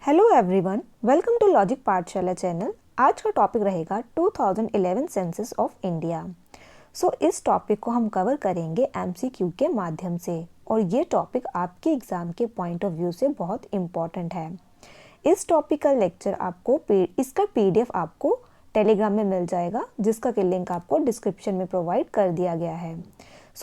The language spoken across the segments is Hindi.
Hello everyone, welcome to logic Pathshala channel. आज का टॉपिक रहेगा 2011 सेंसस ऑफ इंडिया। इस टॉपिक को हम कवर करेंगे एमसीक्यू के माध्यम से और ये टॉपिक आपके एग्ज़ाम के पॉइंट ऑफ व्यू से बहुत इम्पॉर्टेंट है। इस टॉपिक का लेक्चर आपको इसका पीडीएफ आपको टेलीग्राम में मिल जाएगा, जिसका कि लिंक आपको डिस्क्रिप्शन में प्रोवाइड कर दिया गया है।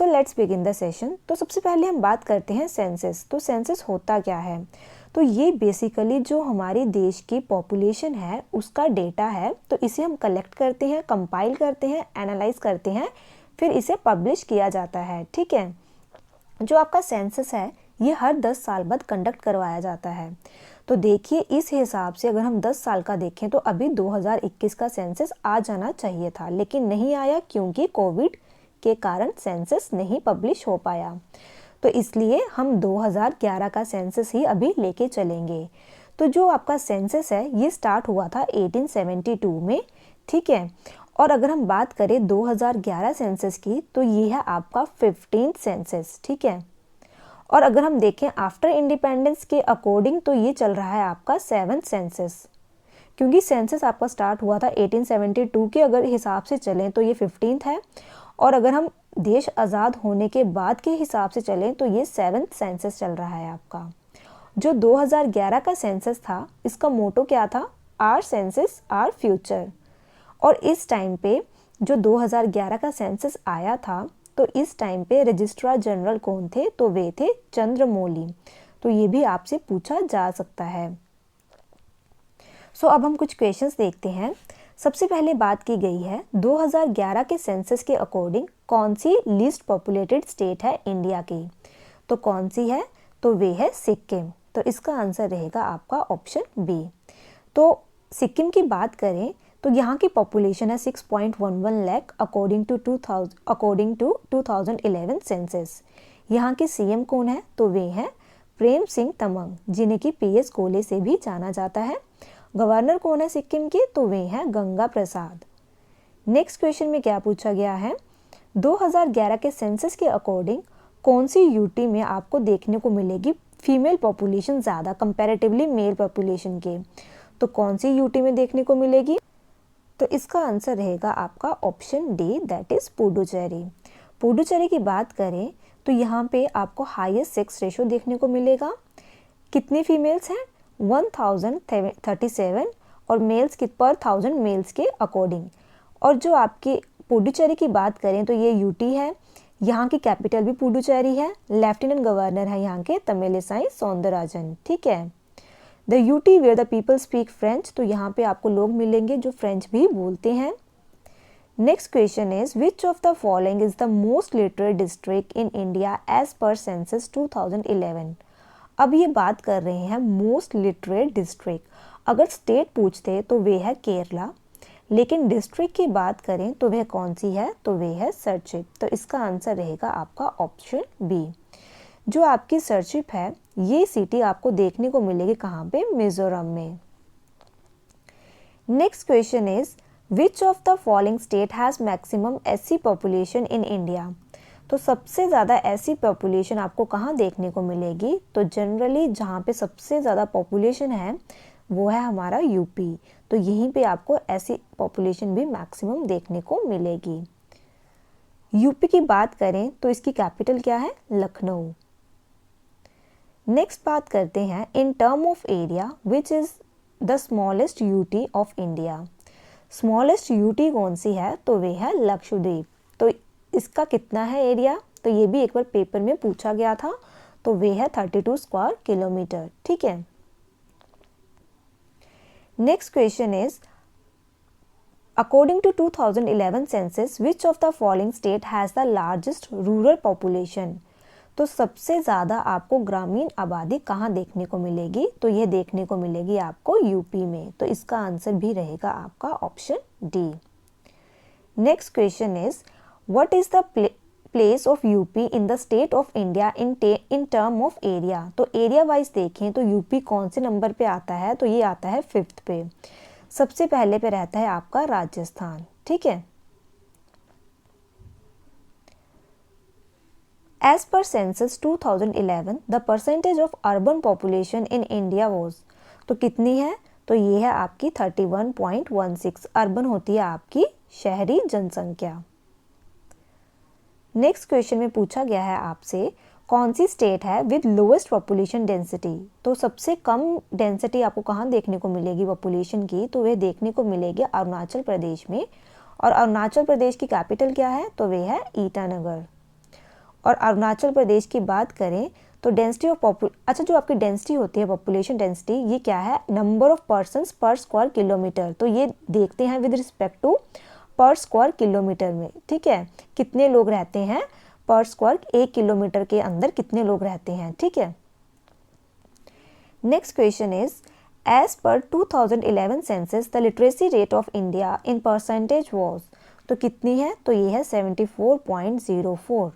Let's begin the session. तो सबसे पहले हम बात करते हैं सेंसस। तो सेंसस होता क्या है? तो ये बेसिकली जो हमारे देश की पॉपुलेशन है उसका डेटा है। तो इसे हम कलेक्ट करते हैं, कंपाइल करते हैं, एनालाइज करते हैं, फिर इसे पब्लिश किया जाता है। ठीक है। जो आपका सेंसस है ये हर 10 साल बाद कंडक्ट करवाया जाता है। तो देखिए, इस हिसाब से अगर हम 10 साल का देखें तो अभी 2021 का सेंसस आ जाना चाहिए था, लेकिन नहीं आया क्योंकि कोविड के कारण सेंसस नहीं पब्लिश हो पाया। तो इसलिए हम 2011 का सेंसस ही अभी लेके चलेंगे। तो जो आपका सेंसस है ये स्टार्ट हुआ था 1872 में। ठीक है। और अगर हम बात करें 2011 सेंसस की तो ये है आपका 15th सेंसस। ठीक है। और अगर हम देखें आफ्टर इंडिपेंडेंस के अकॉर्डिंग तो ये चल रहा है आपका 7th सेंसस, क्योंकि सेंसस आपका स्टार्ट हुआ था 1872 के अगर हिसाब से चलें तो ये 15th है, और अगर हम देश आज़ाद होने के बाद के हिसाब से चलें तो ये 7th सेंसस चल रहा है आपका। जो 2011 का सेंसस था इसका मोटो क्या था? Our census our future. और इस टाइम पे जो 2011 का सेंसस आया था तो इस टाइम पे रजिस्ट्रार जनरल कौन थे? तो वे थे चंद्रमौली। तो ये भी आपसे पूछा जा सकता है। अब हम कुछ क्वेश्चंस देखते हैं। सबसे पहले बात की गई है 2011 के सेंसस के अकॉर्डिंग कौन सी लीस्ट पॉपुलेटेड स्टेट है इंडिया की? तो कौन सी है? तो वे है सिक्किम। तो इसका आंसर रहेगा आपका ऑप्शन बी। तो सिक्किम की बात करें तो यहाँ की पॉपुलेशन है 6.11 लाख अकॉर्डिंग टू 2011 सेंसस। यहाँ के सीएम कौन है? तो वे हैं प्रेम सिंह तमंग, जिन्हें की पीएस गोले से भी जाना जाता है। गवर्नर कौन है सिक्किम के? तो वे हैं गंगा प्रसाद। नेक्स्ट क्वेश्चन में क्या पूछा गया है? 2011 के सेंसस के अकॉर्डिंग कौन सी यूटी में आपको देखने को मिलेगी फीमेल पॉपुलेशन ज़्यादा कंपैरेटिवली मेल पॉपुलेशन के? तो कौन सी यूटी में देखने को मिलेगी? तो इसका आंसर रहेगा आपका option D, that is Puducherry. Puducherry की बात करें तो यहाँ पे आपको हाईएस्ट सेक्स रेशो देखने को मिलेगा। कितनी फीमेल्स हैं? 1037 और मेल्स की पर 1000 मेल्स के अकॉर्डिंग। और जो आपकी पुडुचेरी की बात करें तो ये यूटी है। यहाँ की कैपिटल भी पुडुचेरी है। लेफ्टिनेंट गवर्नर है यहाँ के तमिलिसाई सौंदरराजन। ठीक है। The UT where the people speak French. तो यहाँ पे आपको लोग मिलेंगे जो फ्रेंच भी बोलते हैं। Next question is which of the following is the most literate district in India as per census 2011? अब ये बात कर रहे हैं मोस्ट लिटरेट डिस्ट्रिक्ट। अगर स्टेट पूछते तो वे है केरला, लेकिन डिस्ट्रिक्ट की बात करें तो वह कौन सी है? तो वे है सरचिप। तो इसका आंसर रहेगा आपका ऑप्शन बी। जो आपकी सरचिप है ये सिटी आपको देखने को मिलेगी कहाँ पे? मिजोरम में। Next question is which of the following state has maximum SC population in India? तो सबसे ज़्यादा ऐसी पॉपुलेशन आपको कहाँ देखने को मिलेगी? तो जनरली जहाँ पे सबसे ज़्यादा पॉपुलेशन है वो है हमारा यूपी। तो यहीं पे आपको ऐसी पॉपुलेशन भी मैक्सिमम देखने को मिलेगी। यूपी की बात करें तो इसकी कैपिटल क्या है? लखनऊ। नेक्स्ट बात करते हैं in term of area which is the smallest UT of India? Smallest UT कौन सी है? तो वे है लक्षद्वीप। तो इसका कितना है एरिया? तो ये भी एक बार पेपर में पूछा गया था। तो वे है 32 स्क्वायर किलोमीटर। ठीक है। Next question is according to 2011 census which of the following state has the largest rural population? तो सबसे ज़्यादा आपको ग्रामीण आबादी कहाँ देखने को मिलेगी? तो ये देखने को मिलेगी आपको यूपी में। तो इसका आंसर भी रहेगा आपका option D. Next question is What is the place of UP in the state of India in term of area? तो एरिया वाइज देखें तो यूपी कौन से नंबर पे आता है? तो ये आता है 5th पे। सबसे पहले पे रहता है आपका राजस्थान। ठीक है। As per census 2011, the percentage of urban population in India was। तो कितनी है, तो ये है आपकी 31.16। अर्बन होती है आपकी शहरी जनसंख्या। नेक्स्ट क्वेश्चन में पूछा गया है आपसे, कौन सी स्टेट है विद लोएस्ट पॉपुलेशन डेंसिटी। तो सबसे कम डेंसिटी आपको कहाँ देखने को मिलेगी पॉपुलेशन की, तो वह देखने को मिलेगी अरुणाचल प्रदेश में। और अरुणाचल प्रदेश की कैपिटल क्या है, तो वह है ईटानगर। और अरुणाचल प्रदेश की बात करें तो डेंसिटी ऑफ अच्छा, जो आपकी डेंसिटी होती है पॉपुलेशन डेंसिटी, ये क्या है, नंबर ऑफ पर्सन्स पर स्क्वायर किलोमीटर। तो ये देखते हैं विद रिस्पेक्ट टू पर स्क्वायर किलोमीटर में, ठीक है, कितने लोग रहते हैं पर स्क्वायर 1 किलोमीटर के अंदर कितने लोग रहते हैं, ठीक है। Next question is, as per 2011 census the literacy rate of India in percentage was. तो कितनी है, तो ये है 74.04।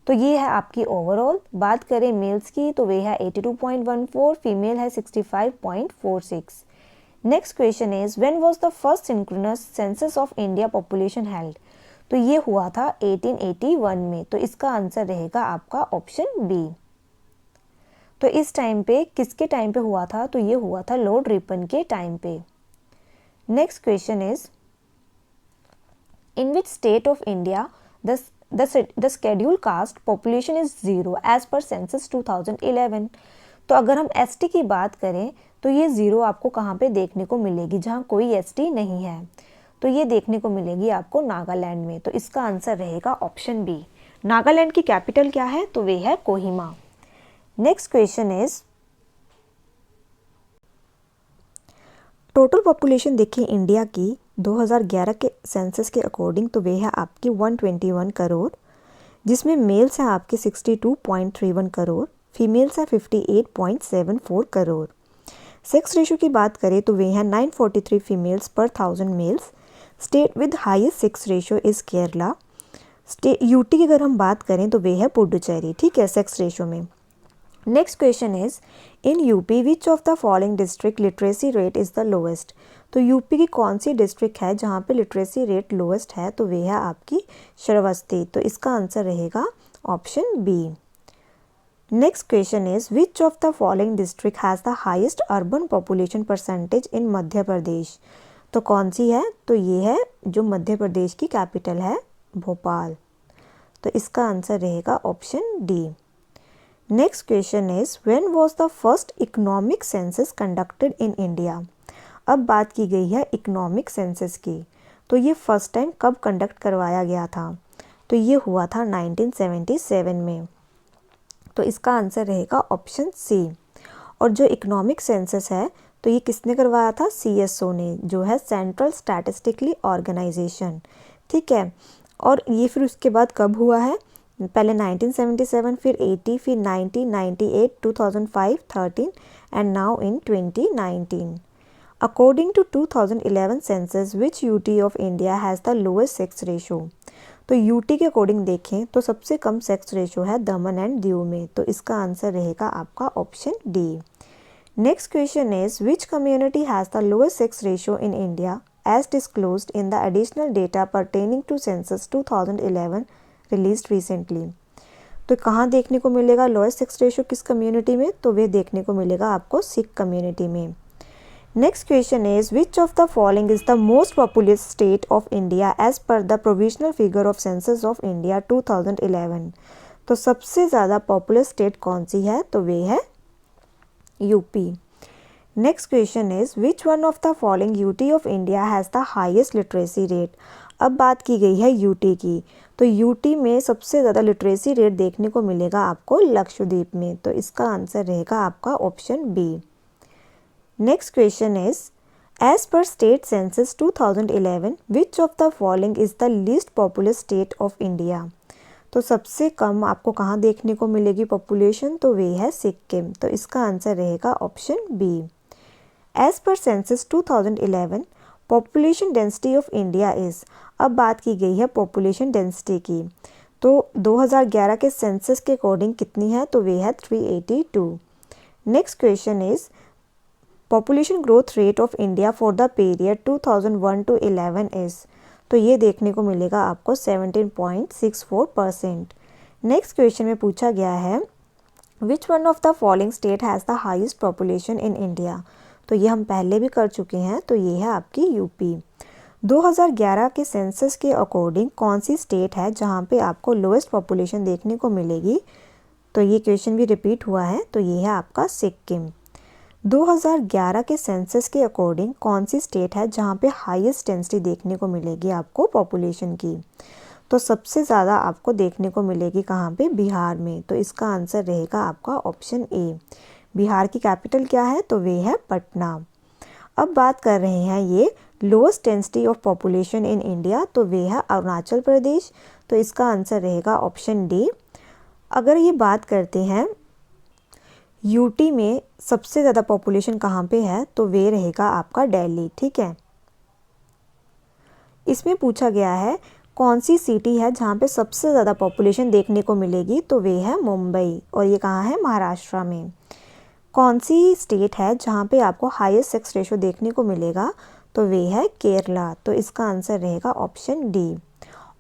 तो ये है आपकी ओवरऑल। बात करें मेल्स की तो वे है 82.14, फीमेल है 65.46। Next question is, when was the first synchronous census of India population held. तो ये हुआ था 1881 में। तो इसका आंसर रहेगा आपका ऑप्शन बी। तो इस टाइम पे किसके टाइम पे हुआ था, तो ये हुआ था लॉर्ड रिपन के टाइम पे। Next question is, in which state of India the scheduled caste population is 0 as per census 2011। तो अगर हम एसटी की बात करें तो ये 0 आपको कहाँ पे देखने को मिलेगी, जहाँ कोई एसटी नहीं है। तो ये देखने को मिलेगी आपको नागालैंड में। तो इसका आंसर रहेगा ऑप्शन बी। नागालैंड की कैपिटल क्या है, तो वे है Kohima. Next question is, total population देखिए इंडिया की 2011 के सेंसस के अकॉर्डिंग, तो वे है आपकी 121 करोड़, जिसमें मेल्स हैं आपके 62.31 करोड़, फीमेल्स हैं 58.74 करोड़। सेक्स रेशो की बात करें तो वे हैं 943 फीमेल्स पर 1000 males. State with highest sex ratio is Kerala. UT की अगर हम बात करें तो वे है पुडुचेरी, ठीक है, सेक्स रेशो में। Next question is, in UP which of the following district literacy rate is the lowest. तो यूपी की कौन सी डिस्ट्रिक्ट है जहाँ पे लिटरेसी रेट लोएस्ट है, तो वे है आपकी श्रावस्ती। तो इसका आंसर रहेगा option B. Next question is, which of the following district has the highest urban population percentage in Madhya Pradesh. तो कौन सी है, तो ये है जो मध्य प्रदेश की कैपिटल है भोपाल। तो इसका आंसर रहेगा option D. Next question is, when was the first economic census conducted in India. अब बात की गई है इकोनॉमिक सेंसस की। तो ये फर्स्ट टाइम कब कंडक्ट करवाया गया था, तो ये हुआ था 1977 में। तो इसका आंसर रहेगा ऑप्शन सी। और जो इकोनॉमिक सेंसस है तो ये किसने करवाया था, सीएसओ ने, जो है सेंट्रल स्टैटिस्टिकली ऑर्गेनाइजेशन, ठीक है। और ये फिर उसके बाद कब हुआ है, पहले 1977, फिर 80, फिर 90, 98, 2005, 13 and now in 2019। According to 2011 census, which UT of India has the lowest sex ratio? तो यूटी के अकॉर्डिंग देखें तो सबसे कम सेक्स रेशो है दमन एंड दीव में। तो इसका आंसर रहेगा आपका option D. Next question is, which community has the lowest sex ratio in India as disclosed in the additional data pertaining to census 2011 released recently. तो कहाँ देखने को मिलेगा लोएस्ट सेक्स रेशो, किस कम्युनिटी में, तो वे देखने को मिलेगा आपको सिख कम्युनिटी में। Next question is, which of the following is the most populous state of India as per the provisional figure of census of India 2011। तो सबसे ज़्यादा पॉपुलर स्टेट कौन सी है, तो वे है UP. Next question is, which one of the following UT of India has the highest literacy rate. अब बात की गई है यूटी की। तो यूटी में सबसे ज़्यादा लिटरेसी रेट देखने को मिलेगा आपको लक्षद्वीप में। तो इसका आंसर रहेगा आपका option B. Next question is, as per state census 2011 which of the following is the least popular state of India. तो सबसे कम आपको कहाँ देखने को मिलेगी पॉपुलेशन, तो वे है सिक्किम। तो इसका आंसर रहेगा option B. As per census 2011 population density of India is. अब बात की गई है पॉपुलेशन डेंसिटी की। तो 2011 के सेंसस के अकॉर्डिंग कितनी है, तो वे है 382। Next question is, population growth rate of India for the period 2001 to 11 is. तो ये देखने को मिलेगा आपको 17.64%। नेक्स्ट क्वेश्चन में पूछा गया है, which one of the following state has the highest population in India. तो ये हम पहले भी कर चुके हैं, तो ये है आपकी यूपी। 2011 के सेंसस के अकॉर्डिंग कौन सी स्टेट है जहाँ पे आपको लोएस्ट पॉपुलेशन देखने को मिलेगी? तो ये क्वेश्चन भी रिपीट हुआ है, तो ये है आपका सिक्किम। 2011 के सेंसस के अकॉर्डिंग कौन सी स्टेट है जहाँ पे हाईएस्ट डेंसिटी देखने को मिलेगी आपको पॉपुलेशन की? तो सबसे ज़्यादा आपको देखने को मिलेगी कहाँ पे? बिहार में। तो इसका आंसर रहेगा आपका ऑप्शन ए। बिहार की कैपिटल क्या है? तो वे है पटना। अब बात कर रहे हैं ये lowest density of population in India, तो वे है अरुणाचल प्रदेश। तो इसका आंसर रहेगा ऑप्शन डी। अगर ये बात करते हैं यूटी में सबसे ज़्यादा पॉपुलेशन कहाँ पे है, तो वे रहेगा आपका दिल्ली। ठीक है, इसमें पूछा गया है कौन सी सिटी है जहाँ पे सबसे ज़्यादा पॉपुलेशन देखने को मिलेगी, तो वे है मुंबई। और ये कहाँ है? महाराष्ट्र में। कौन सी स्टेट है जहाँ पे आपको हाईएस्ट सेक्स रेशो देखने को मिलेगा, तो वे है केरला। तो इसका आंसर रहेगा ऑप्शन डी।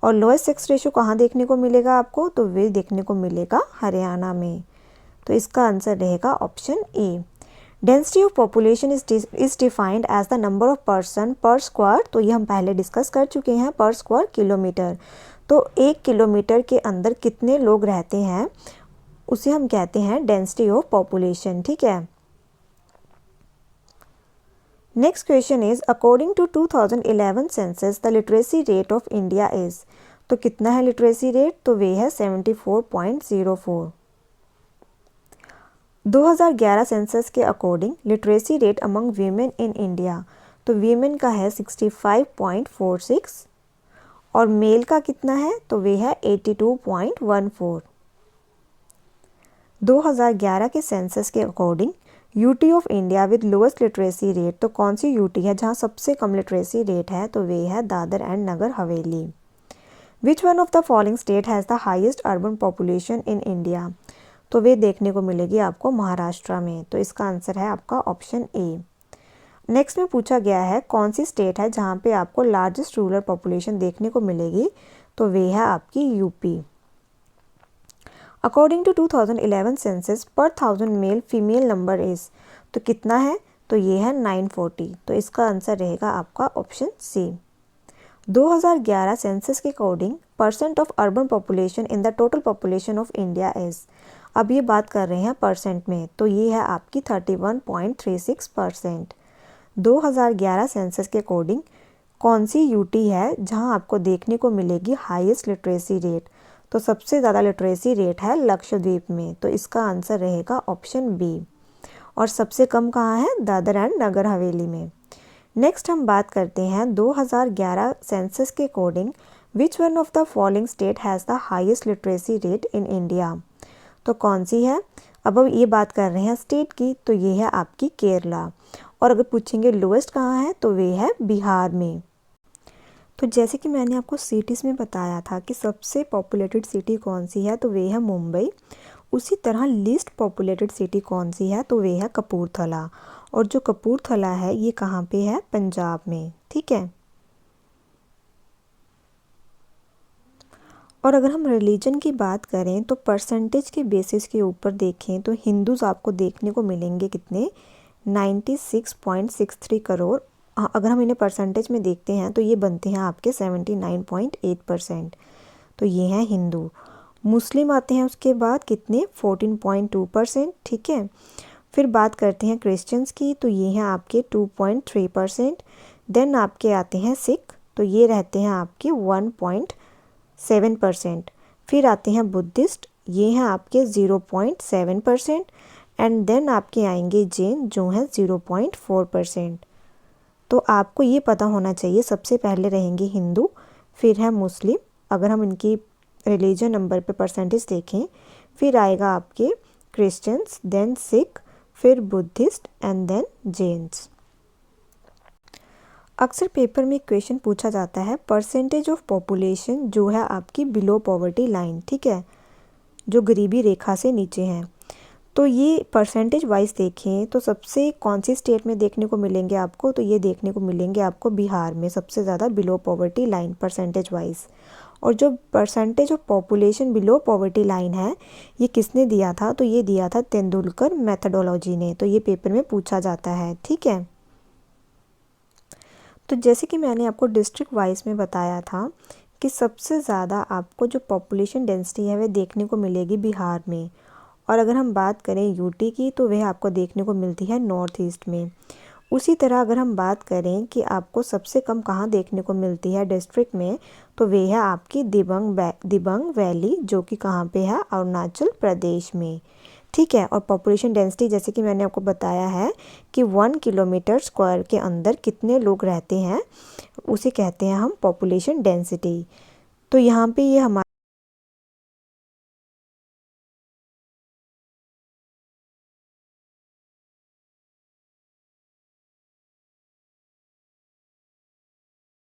और लोएस्ट सेक्स रेशो कहाँ देखने को मिलेगा आपको, तो वे देखने को मिलेगा हरियाणा में। तो इसका आंसर रहेगा option A. Density of population is defined as the number of person per square. तो ये हम पहले डिस्कस कर चुके हैं, पर स्क्वायर किलोमीटर। तो 1 किलोमीटर के अंदर कितने लोग रहते हैं उसे हम कहते हैं डेंसिटी ऑफ पॉपुलेशन। ठीक है, next question is according to 2011 census the literacy rate of India is. तो कितना है लिटरेसी रेट? तो वे है 74.04। 2011 सेंसस के according literacy rate among women in India, तो वीमेन का है 65.46 और मेल का कितना है? तो वे है 82.14। 2011 के सेंसस के according UT of India with lowest literacy rate, तो कौन सी यूटी है जहां सबसे कम लिटरेसी रेट है? तो वे है Dadar and Nagar Haveli. Which one of the following state has the highest urban population in India? तो वे देखने को मिलेगी आपको महाराष्ट्र में। तो इसका आंसर है आपका ऑप्शन ए। नेक्स्ट में पूछा गया है कौन सी स्टेट है जहाँ पे आपको लार्जेस्ट रूरल पॉपुलेशन देखने को मिलेगी? तो वे है आपकी यूपी। अकॉर्डिंग टू 2011 सेंसस पर 1000 मेल फीमेल नंबर इज, तो कितना है? तो ये है 940। तो इसका आंसर रहेगा आपका ऑप्शन सी। 2011 सेंसस के according percent of urban population in the total population of India is. अब ये बात कर रहे हैं परसेंट में, तो ये है आपकी 31.36%। 2011 सेंसस के अकॉर्डिंग कौन सी यूटी है जहां आपको देखने को मिलेगी हाईएस्ट लिटरेसी रेट? तो सबसे ज़्यादा लिटरेसी रेट है लक्षद्वीप में। तो इसका आंसर रहेगा ऑप्शन बी। और सबसे कम कहाँ है? दादर एंड नगर हवेली में। नेक्स्ट हम बात करते हैं 2011 सेंसस के according which one of the following state has the highest literacy rate in India? तो कौन सी है? अब ये बात कर रहे हैं स्टेट की, तो ये है आपकी केरला। और अगर पूछेंगे लोएस्ट कहाँ है, तो वे है बिहार में। तो जैसे कि मैंने आपको सिटीज़ में बताया था कि सबसे पॉपुलेटेड सिटी कौन सी है, तो वे है मुंबई। उसी तरह लीस्ट पॉपुलेटेड सिटी कौन सी है, तो वे है कपूरथला। और जो कपूरथला है ये कहाँ पे है? पंजाब में। ठीक है, और अगर हम रिलीजन की बात करें तो परसेंटेज के बेसिस के ऊपर देखें तो हिंदूज़ आपको देखने को मिलेंगे कितने? 96.63 करोड़। अगर हम इन्हें परसेंटेज में देखते हैं तो ये बनते हैं आपके 79.8%। तो ये हैं हिंदू। मुस्लिम आते हैं उसके बाद कितने? 14.2%। ठीक है, फिर बात करते हैं क्रिश्चियंस की, तो ये हैं आपके 2.3%। देन आपके आते हैं सिख, तो ये रहते हैं आपके 1.7%। फिर आते हैं बुद्धिस्ट, ये हैं आपके 0.7%। एंड देन आपके आएंगे जैन जो हैं 0.4%। तो आपको ये पता होना चाहिए सबसे पहले रहेंगे हिंदू, फिर है मुस्लिम, अगर हम इनकी रिलीजन नंबर पे परसेंटेज देखें, फिर आएगा आपके क्रिश्चियंस, देन सिख, फिर बुद्धिस्ट एंड देन जैन्स। अक्सर पेपर में क्वेश्चन पूछा जाता है परसेंटेज ऑफ पॉपुलेशन जो है आपकी बिलो पॉवर्टी लाइन, ठीक है, जो गरीबी रेखा से नीचे हैं। तो ये परसेंटेज वाइज देखें तो सबसे कौन सी स्टेट में देखने को मिलेंगे आपको? तो ये देखने को मिलेंगे आपको बिहार में सबसे ज़्यादा below poverty line percentage wise. और जो percentage of population below poverty line है ये किसने दिया था, तो ये दिया था तेंदुलकर मेथडोलॉजी ने। तो ये पेपर में पूछा जाता है, ठीक है। तो जैसे कि मैंने आपको डिस्ट्रिक्ट वाइज में बताया था कि सबसे ज़्यादा आपको जो पॉपुलेशन डेंसिटी है वह देखने को मिलेगी बिहार में, और अगर हम बात करें यूटी की तो वह आपको देखने को मिलती है नॉर्थ ईस्ट में। उसी तरह अगर हम बात करें कि आपको सबसे कम कहाँ देखने को मिलती है डिस्ट्रिक्ट में, तो वे है आपकी दिबांग वैली, जो कि कहाँ पे है, अरुणाचल प्रदेश में, ठीक है। और पॉपुलेशन डेंसिटी जैसे कि मैंने आपको बताया है कि 1 किलोमीटर स्क्वायर के अंदर कितने लोग रहते हैं, उसे कहते हैं हम पॉपुलेशन डेंसिटी। तो यहाँ पे ये हमारा